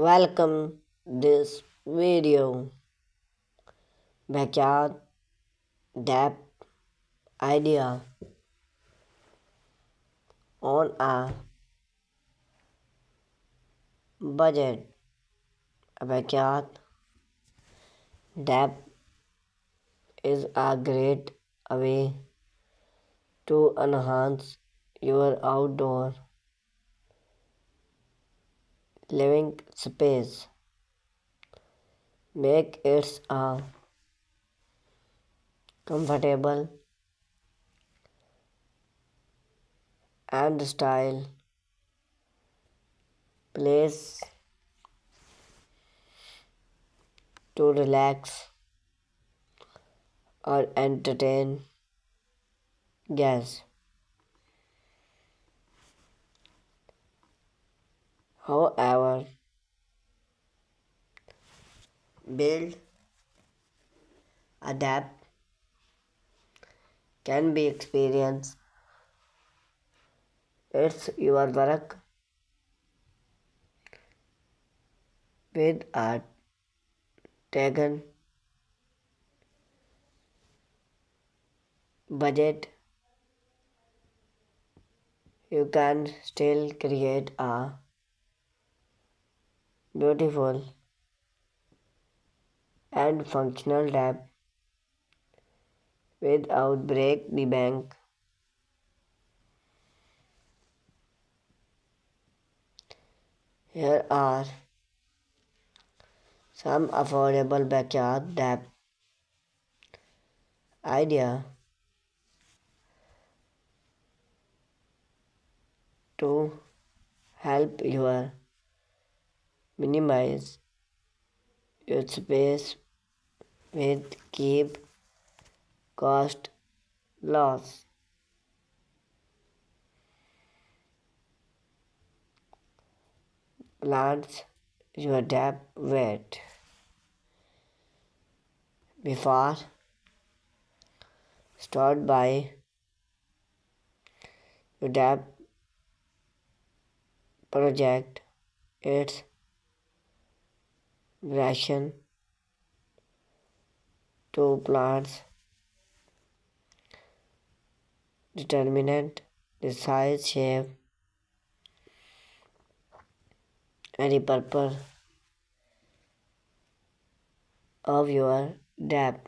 Welcome this video. Backyard Deck idea on a budget. A backyard deck is a great way to enhance your outdoor living space. Make it a comfortable and style place to relax or entertain guests. However, build, adapt can be experienced. It's your work with a taken budget. You can still create a beautiful and functional tab without break the bank. Here are some affordable backyard tab idea to help you minimize your space with keep cost loss. Plants your tab wet before start by your tab project. Its ration to plants determinant the size, shape, and the purpose of your dap.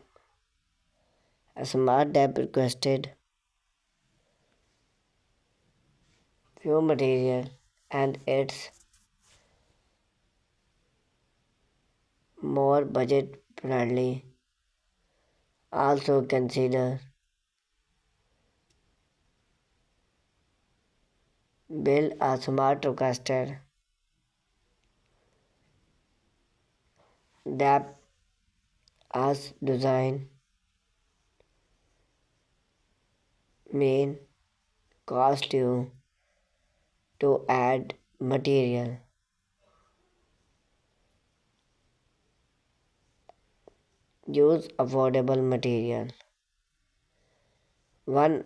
A smart dap requested few material and it's more budget friendly. Also consider build a smart requested dap as design main cost you to add material. Use affordable material. One